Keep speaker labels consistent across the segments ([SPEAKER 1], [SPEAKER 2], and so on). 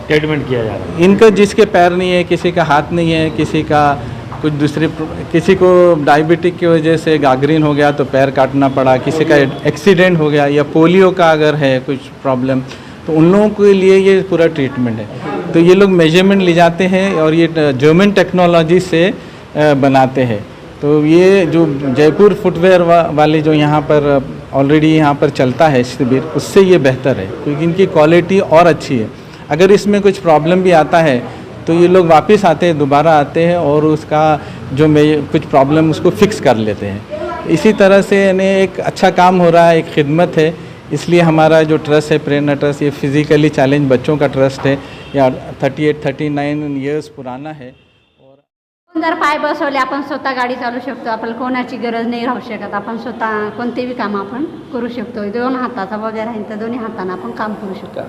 [SPEAKER 1] Treatment किया जा रहा है।
[SPEAKER 2] इनका जिसके पैर नहीं है, किसी का हाथ नहीं है, किसी का कुछ दूसरे, किसी को डायबिटिक की वजह से गागरीन हो गया तो पैर काटना पड़ा, किसी का एक्सीडेंट हो गया, या पोलियो का अगर है कुछ प्रॉब्लम, तो उन लोगों के लिए ये पूरा ट्रीटमेंट है। तो ये लोग मेजरमेंट ले जाते हैं और ये जर्मन टेक्नोलॉजी से बनाते हैं। तो ये जो जयपुर फुटवेयर वाले जो यहाँ पर ऑलरेडी यहाँ पर चलता है शिविर, उससे ये बेहतर है क्योंकि इनकी क्वालिटी और अच्छी है। अगर इसमें कुछ प्रॉब्लम भी आता है तो ये लोग वापस आते हैं, दोबारा आते हैं और उसका जो कुछ प्रॉब्लम उसको फिक्स कर लेते हैं। इसी तरह से यानी एक अच्छा काम हो रहा है, एक खिदमत है। इसलिए हमारा जो ट्रस्ट है प्रेरणा ट्रस्ट, ये फिज़िकली चैलेंज बच्चों का ट्रस्ट है, या 38-39 इयर्स पुराना है।
[SPEAKER 3] जर पाय बसवले आपण स्वतः गाडी चालू शकतो, आपल्याला कोणाची गरज नाही राहू शकत, आपण स्वतः कोणतेही काम आपण करू शकतो। दोन हाताचा वगैरे आहे तर दोन्ही हाताने आपण काम करू शकतो।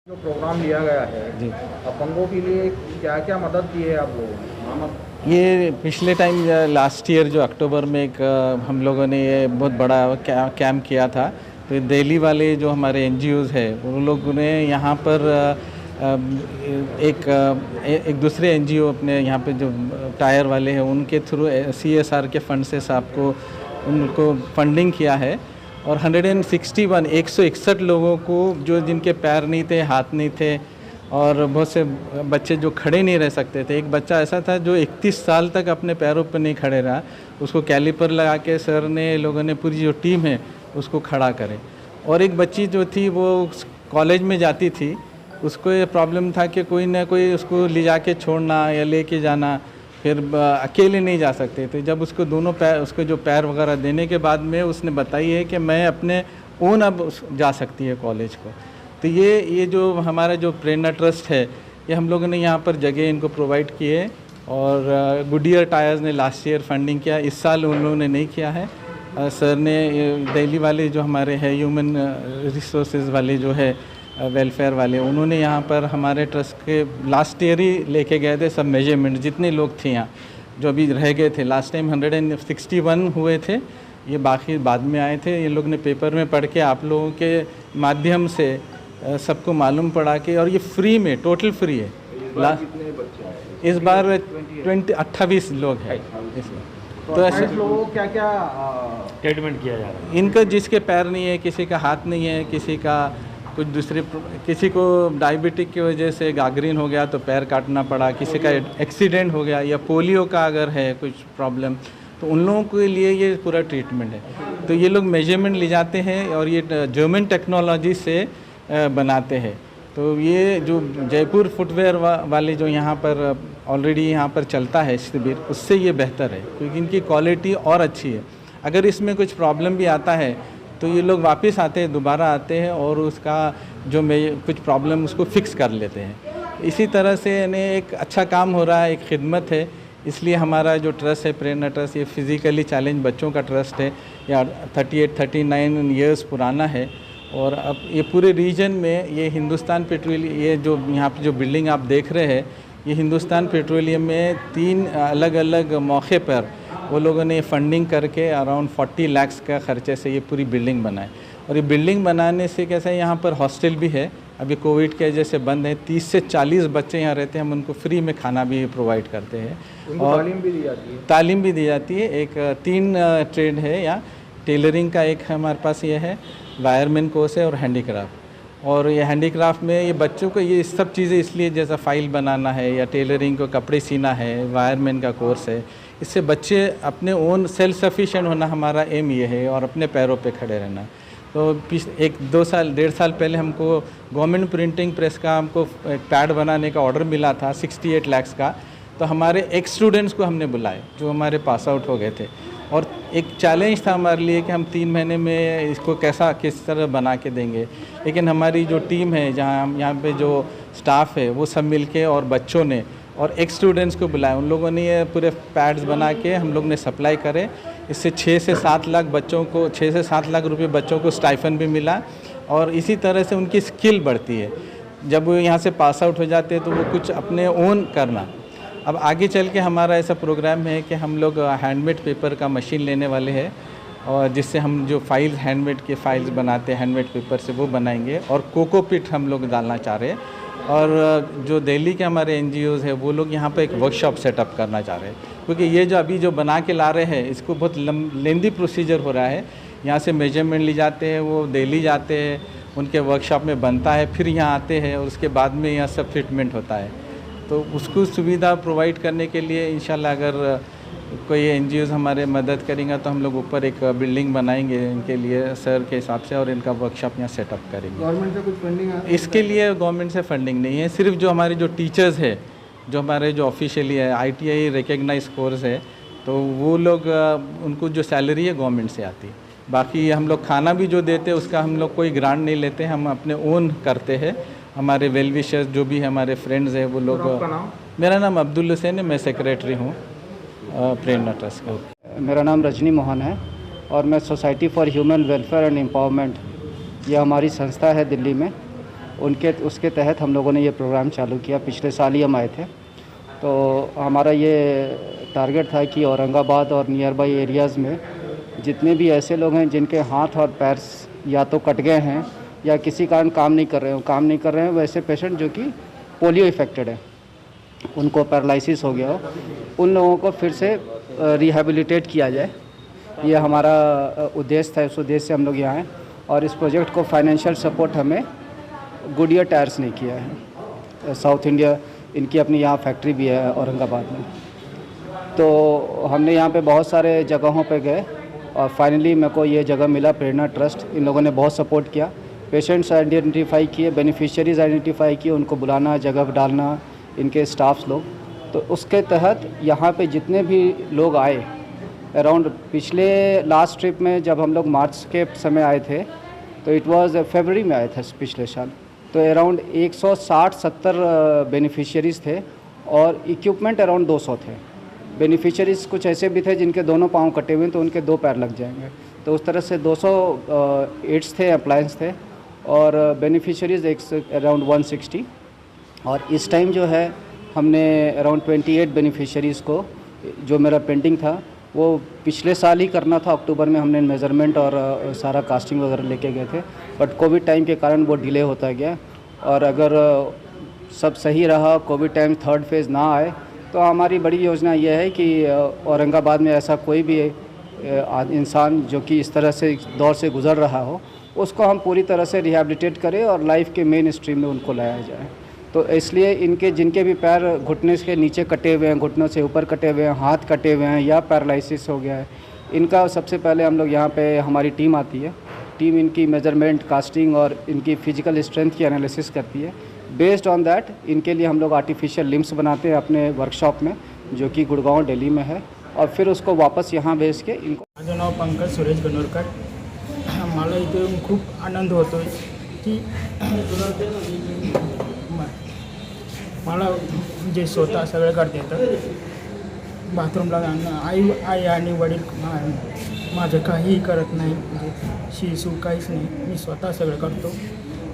[SPEAKER 4] जो प्रोग्राम लिया गया है जी, अपंगों के लिए क्या क्या मदद दी है आप लोगों ने?
[SPEAKER 2] ये पिछले टाइम लास्ट ईयर जो अक्टूबर में एक हम लोगों ने ये बहुत बड़ा कैंप किया था। तो दिल्ली वाले जो हमारे एनजीओज़ है उन लोगों ने यहाँ पर एक दूसरे एनजीओ अपने यहाँ पे जो टायर वाले हैं उनके थ्रू CSR के फंड से सबको उनको फंडिंग किया है। और 161 लोगों को जो जिनके पैर नहीं थे, हाथ नहीं थे, और बहुत से बच्चे जो खड़े नहीं रह सकते थे। एक बच्चा ऐसा था जो 31 साल तक अपने पैरों पर नहीं खड़े रहा, उसको कैलिपर लगा के सर ने, लोगों ने, पूरी जो टीम है उसको खड़ा करे। और एक बच्ची जो थी वो कॉलेज में जाती थी, उसको ये प्रॉब्लम था कि कोई ना कोई उसको ले जाके छोड़ना या लेके जाना, फिर अकेले नहीं जा सकते थे। जब उसको दोनों पैर, उसको जो पैर वगैरह देने के बाद में उसने बताई है कि मैं अपने ओन अब जा सकती है कॉलेज को। तो ये जो हमारा जो प्रेरणा ट्रस्ट है, ये हम लोगों ने यहाँ पर जगह इनको प्रोवाइड की है। और गुडियर टायर्स ने लास्ट ईयर फंडिंग किया, इस साल उन लोगों ने नहीं किया है। सर ने दिल्ली वाले जो हमारे हैं ह्यूमन रिसोर्सेज वाले जो है वेलफेयर वाले, उन्होंने यहाँ पर हमारे ट्रस्ट के लास्ट ईयर ही लेके गए थे सब मेजरमेंट, जितने लोग थे यहाँ जो अभी रह गए थे। लास्ट टाइम 161 हुए थे, ये बाकी बाद में आए थे। ये लोग ने पेपर में पढ़ के आप लोगों के माध्यम से सबको मालूम पड़ा कि, और ये फ्री में, टोटल फ्री है। इस बार 28 लोग हैं इसमें। तो ऐसे
[SPEAKER 4] लोगों को क्या क्या
[SPEAKER 1] ट्रीटमेंट किया जा रहा है?
[SPEAKER 2] इनका जिसके पैर नहीं है, किसी का हाथ नहीं है, किसी का कुछ दूसरे, किसी को डायबिटिक की वजह से गागरीन हो गया तो पैर काटना पड़ा, किसी का एक्सीडेंट हो गया, या पोलियो का अगर है कुछ प्रॉब्लम, तो उन लोगों के लिए ये पूरा ट्रीटमेंट है। तो ये लोग मेजरमेंट ले जाते हैं और ये जर्मन टेक्नोलॉजी से बनाते हैं। तो ये जो जयपुर फुटवेयर वाले जो यहाँ पर ऑलरेडी यहाँ पर चलता है शिविर, उससे ये बेहतर है क्योंकि इनकी क्वालिटी और अच्छी है। अगर इसमें कुछ प्रॉब्लम भी आता है तो ये लोग वापस आते हैं, दोबारा आते हैं और उसका जो कुछ प्रॉब्लम उसको फिक्स कर लेते हैं। इसी तरह से यानी एक अच्छा काम हो रहा है, एक खिदमत है। इसलिए हमारा जो ट्रस्ट है प्रेरणा ट्रस्ट, ये फिज़िकली चैलेंज बच्चों का ट्रस्ट है, या 38-39 ईयर्स पुराना है। और अब ये पूरे रीजन में ये हिंदुस्तान पेट्रोलियम, ये जो यहाँ पे जो बिल्डिंग आप देख रहे हैं, ये हिंदुस्तान पेट्रोलियम में 3 अलग अलग मौके पर वो लोगों ने फंडिंग करके अराउंड 40 लाख का खर्चे से ये पूरी बिल्डिंग बनाए। और ये बिल्डिंग बनाने से कैसा है, यहाँ पर हॉस्टल भी है, अभी कोविड के वजह से बंद है। 30 से 40 बच्चे यहाँ रहते हैं, हम उनको फ्री में खाना भी प्रोवाइड करते हैं और
[SPEAKER 4] तालीम भी दी जाती है।
[SPEAKER 2] तालीम भी दी जाती है। एक 3 ट्रेड है, या टेलरिंग का एक हमारे पास ये है, वायरमैन कोर्स है और हैंडीक्राफ्ट। और ये हैंडीक्राफ्ट में ये बच्चों को ये सब चीज़ें इसलिए, जैसा फाइल बनाना है या टेलरिंग को कपड़े सीना है, वायरमैन का कोर्स है, इससे बच्चे अपने ओन सेल्फ सफिशिएंट होना हमारा एम ये है और अपने पैरों पे खड़े रहना। तो 1-2 साल 1.5 साल पहले हमको गवर्नमेंट प्रिंटिंग प्रेस का हमको एक पैड बनाने का ऑर्डर मिला था 68 लाख का। तो हमारे एक्स स्टूडेंट्स को हमने बुलाए जो हमारे पास आउट हो गए थे, और एक चैलेंज था हमारे लिए कि हम 3 महीने में इसको किस तरह बना के देंगे। लेकिन हमारी जो टीम है, जहाँ हम यहाँ पे जो स्टाफ है, वो सब मिलके और बच्चों ने और एक्स स्टूडेंट्स को बुलाया, उन लोगों ने ये पूरे पैड्स बना के हम लोग ने सप्लाई करे। इससे 6 से 7 लाख बच्चों को 6 से 7 लाख रुपए बच्चों को स्टाइफन भी मिला। और इसी तरह से उनकी स्किल बढ़ती है। जब वो यहाँ से पास आउट हो जाते हैं तो वो कुछ अपने ओन करना। अब आगे चल के हमारा ऐसा प्रोग्राम है कि हम लोग हैंडमेड पेपर का मशीन लेने वाले हैं, और जिससे हम जो फाइल्स हैंडमेड के फाइल्स बनाते हैं हैंडमेड पेपर से, वो बनाएंगे। और कोकोपीट हम लोग डालना चाह रहे हैं। और जो दिल्ली के हमारे एनजीओज़ है, वो लोग यहाँ पे एक वर्कशॉप सेटअप करना चाह रहे हैं, क्योंकि ये जो अभी जो बना के ला रहे हैं, इसको बहुत लेंदी प्रोसीजर हो रहा है। यहाँ से मेजरमेंट ली जाते हैं, वो दिल्ली जाते हैं, उनके वर्कशॉप में बनता है, फिर यहाँ आते हैं और उसके बाद में यहाँ सब फिटमेंट होता है। तो उसको सुविधा प्रोवाइड करने के लिए इंशाल्लाह अगर कोई एनजीओज़ हमारे मदद करेंगे तो हम लोग ऊपर एक बिल्डिंग बनाएंगे इनके लिए सर के हिसाब से, और इनका वर्कशॉप यहाँ सेटअप करेंगे।
[SPEAKER 4] गवर्नमेंट से कुछ फंडिंग है?
[SPEAKER 2] इसके लिए गवर्नमेंट से फंडिंग नहीं है, सिर्फ जो हमारे जो टीचर्स है, जो हमारे जो ऑफिशियली है ITI रिकग्नाइज कोर्स है, तो वो लोग उनको जो सैलरी है गवर्नमेंट से आती है। बाकी हम लोग खाना भी जो देते हैं उसका हम लोग कोई ग्रांट नहीं लेते, हम अपने ओन करते हैं। हमारे वेल विशर्स जो भी हमारे फ्रेंड्स हैं वो लोग। मेरा नाम अब्दुल हुसैन है, मैं सेक्रेटरी हूँ प्रेरणा ट्रस्ट का।
[SPEAKER 5] मेरा नाम रजनी मोहन है और मैं society for human welfare and empowerment, ये हमारी संस्था है दिल्ली में, उसके तहत हम लोगों ने ये प्रोग्राम चालू किया। पिछले साल ही हम आए थे। तो हमारा ये टारगेट था कि औरंगाबाद और नियर बाई एरियाज़ में जितने भी ऐसे लोग हैं जिनके हाथ और पैर या तो कट गए हैं या किसी कारण काम नहीं कर रहे हैं, वैसे पेशेंट जो कि पोलियो इफेक्टेड है, उनको पैरालिसिस हो गया हो, उन लोगों को फिर से रिहेबिलिटेट किया जाए। ये हमारा उद्देश्य था, इस उद्देश्य से हम लोग यहाँ हैं। और इस प्रोजेक्ट को फाइनेंशियल सपोर्ट हमें गुडियर टायर्स ने किया है। साउथ इंडिया, इनकी अपनी यहाँ फैक्ट्री भी है औरंगाबाद में। तो हमने यहाँ पे बहुत सारे जगहों पे गए और फाइनली मेरे को ये जगह मिला, प्रेरणा ट्रस्ट। इन लोगों ने बहुत सपोर्ट किया। पेशेंट्स आइडेंटिफाई किए, बेनिफिशियरीज़ आइडेंटिफाई किए, उनको बुलाना, जगह डालना, इनके स्टाफ्स लोग। तो उसके तहत यहाँ पे जितने भी लोग आए, अराउंड पिछले लास्ट ट्रिप में जब हम लोग मार्च के समय आए थे तो इट वाज फरवरी में आए थे पिछले साल, तो अराउंड 160-70 बेनिफिशियरीज़ थे और इक्विपमेंट अराउंड 200 थे। बेनिफिशियरीज़ कुछ ऐसे भी थे जिनके दोनों पाँव कटे हुए हैं तो उनके 2 पैर लग जाएंगे। तो उस तरह से 200 एड्स थे, अप्लायंस थे, और बेनिफिशियरीज़ अराउंड 160। और इस टाइम जो है हमने अराउंड 28 बेनिफिशियरीज़ को, जो मेरा पेंडिंग था वो पिछले साल ही करना था, अक्टूबर में हमने मेज़रमेंट और सारा कास्टिंग वगैरह लेके गए थे, बट कोविड टाइम के कारण वो डिले होता गया। और अगर सब सही रहा, कोविड टाइम 3rd फेज़ ना आए, तो हमारी बड़ी योजना ये है कि औरंगाबाद में ऐसा कोई भी इंसान जो कि इस तरह से दौर से गुज़र रहा हो, उसको हम पूरी तरह से रिहेबिलिटेट करें और लाइफ के मेन स्ट्रीम में उनको लाया जाए। तो इसलिए जिनके भी पैर घुटने के नीचे कटे हुए हैं, घुटनों से ऊपर कटे हुए हैं, हाथ कटे हुए हैं या पैरालिसिस हो गया है, इनका सबसे पहले हम लोग यहाँ पे हमारी टीम आती है टीम इनकी मेजरमेंट, कास्टिंग और इनकी फिजिकल स्ट्रेंथ की एनालिसिस करती है। बेस्ड ऑन दैट इनके लिए हम लोग आर्टिफिशियल लिम्स बनाते हैं अपने वर्कशॉप में, जो कि गुड़गांव दिल्ली में है, और फिर उसको वापस यहाँ भेज के इनको।
[SPEAKER 6] माझं नाव पंकज सुरेश गणोरकर. मला इथे येऊन खूप आनंद होतो आहे की मला जे स्वतः सगळं करता येतं. बाथरूमला जाणं, आई आणि वडील माझं काहीही करत नाही, म्हणजे शिसू काहीच नाही, मी स्वतः सगळं करतो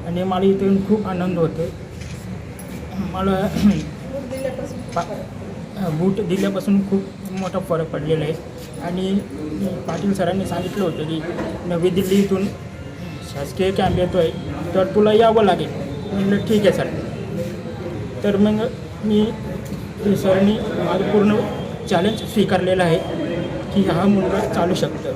[SPEAKER 6] आणि मला इथे येऊन खूप आनंद होतो. मला बूट दिल्यापासून खूप मोठा फरक पडलेला आहे आणि पाटील सरांनी सांगितलं होतं की नवी दिल्ली इथून शासकीय कॅम्प येतो आहे तर तुला यावं लागेल. म्हटलं ठीक आहे सर. तर मग मी सरांनी माझं पूर्ण चॅलेंज स्वीकारलेलं आहे की हा मुलगा चालू शकतं.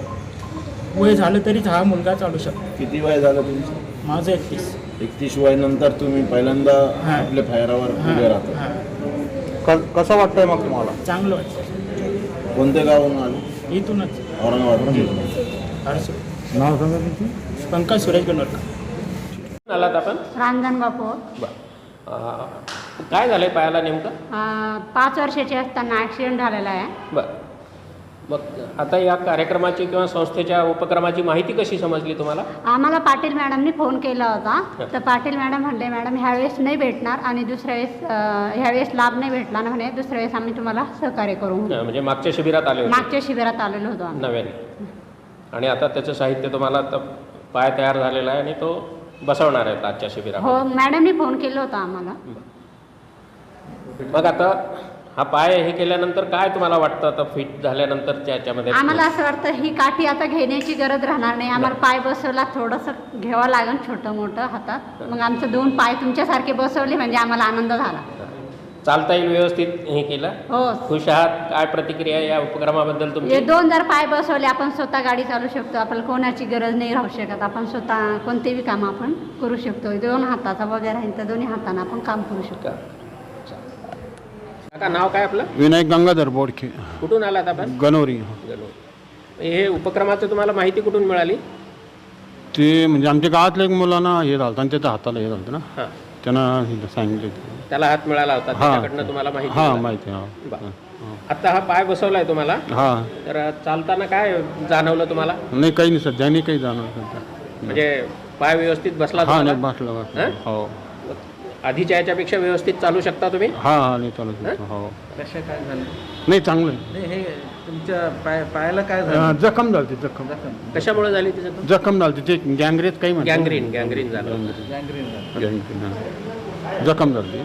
[SPEAKER 6] वय झालं तरीच हा मुलगा चालू शकतो.
[SPEAKER 7] किती वय झालं तुमचं?
[SPEAKER 6] माझं 31
[SPEAKER 7] वयानंतर तुम्ही पहिल्यांदा आपल्या फायरावर उभे राहता.
[SPEAKER 6] हां,
[SPEAKER 4] कसं वाटतंय मग तुम्हाला?
[SPEAKER 6] चांगलं वाटतं.
[SPEAKER 7] कोणत्या गावाहून आले?
[SPEAKER 6] इथूनच
[SPEAKER 7] औरंगाबाद.
[SPEAKER 6] हर्ष
[SPEAKER 1] नाव सांगा तुमचं.
[SPEAKER 6] पंकज सुरेश गणोरकर.
[SPEAKER 8] आलात आपण?
[SPEAKER 3] रांजणबापू.
[SPEAKER 8] काय झालंय पायाला नेमकं?
[SPEAKER 3] 5 वर्षाचे असताना ॲक्सिडेंट झालेला आहे.
[SPEAKER 8] बरं. मग आता या कार्यक्रमाची किंवा संस्थेच्या उपक्रमाची माहिती कशी समजली तुम्हाला?
[SPEAKER 3] आम्हाला पाटील मॅडमनी फोन केला होता. तर पाटील मॅडम म्हणले मॅडम ह्यावेळेस नाही भेटणार आणि दुसऱ्या वेळेस ह्यावेळेस लाभ नाही भेटला ना म्हणे, दुसऱ्या वेळेस आम्ही तुम्हाला सहकार्य करू.
[SPEAKER 8] म्हणजे मागच्या शिबिरात आले होते?
[SPEAKER 3] मागच्या शिबिरात आलेलो होतो आम्ही
[SPEAKER 8] नव्याने. आणि आता त्याचं साहित्य तुम्हाला आता पाय तयार झालेला आहे आणि तो बसवणार आहे आजच्या शिबिरात?
[SPEAKER 3] हो, मॅडमनी फोन केलं होतं आम्हाला.
[SPEAKER 8] मग आता हा पाय हे केल्यानंतर काय तुम्हाला वाटतं आता फिट झाल्यानंतर त्याच्यामध्ये?
[SPEAKER 3] आम्हाला असं वाटतं ही काठी आता घेण्याची गरज राहणार नाही. आम्हाला पाय बसवला थोडंसं घ्यावं लागेल छोटं मोठं हातात. मग आमचं 2 पाय तुमच्यासारखे बसवले म्हणजे आम्हाला आनंद झाला.
[SPEAKER 8] चालता येईल व्यवस्थित हे केलं?
[SPEAKER 3] हो.
[SPEAKER 8] खुश आहात? काय प्रतिक्रिया या उपक्रमाबद्दल तुमची?
[SPEAKER 3] 2 जर पाय बसवले आपण स्वतः गाडी चालू शकतो. आपल्याला कोणाची गरज नाही राहू शकत. आपण स्वतः कोणतेही काम आपण करू शकतो. 2 हाताचा वगैरे राहील तर दोन्ही हाताने आपण काम करू शकतो.
[SPEAKER 8] काका नाव काय आपलं?
[SPEAKER 9] विनायक गंगाधर बोडखे,
[SPEAKER 8] कुठून आलात आपण?
[SPEAKER 9] गणोरी.
[SPEAKER 8] हे उपक्रमाचं तुम्हाला माहिती कुठून मिळाली?
[SPEAKER 9] ते म्हणजे आमच्या गावातल्या एक मुलांना हे झालं आणि त्याच्या हाताला हे झालं ना,
[SPEAKER 8] हां.
[SPEAKER 9] त्यांना सांगितलं.
[SPEAKER 8] त्याला हात मिळाला होता, त्याच्याकडनं तुम्हाला माहिती?
[SPEAKER 9] हां, माहिती. हां,
[SPEAKER 8] बरं. आता हा पाय बसवलाय तुम्हाला,
[SPEAKER 9] हां.
[SPEAKER 8] तर चालताना काय जाणवलं तुम्हाला?
[SPEAKER 9] नाही, काही नाही सध्या, नाही काही जाणवलं सध्या.
[SPEAKER 8] म्हणजे पाय व्यवस्थित बसला?
[SPEAKER 9] हां, नाही बसलं. हो.
[SPEAKER 8] आधीच्या याच्यापेक्षा व्यवस्थित चालू शकता तुम्ही?
[SPEAKER 9] हां, हां, नाही चालू शकतो. हो.
[SPEAKER 2] कशा काय झालं?
[SPEAKER 9] नाही, चांगलं आहे.
[SPEAKER 2] नाही, हे तुमच्या पायाला काय झालं?
[SPEAKER 9] जखम झाली, जखम.
[SPEAKER 8] कशामुळे झाली ती जखम?
[SPEAKER 9] जखम झाली ते गँग्रेन काही म्हणतात.
[SPEAKER 8] गँग्रीन झालं.
[SPEAKER 2] गँग्रीन झालं.
[SPEAKER 9] गँग्रीन, हां. जखम झाली.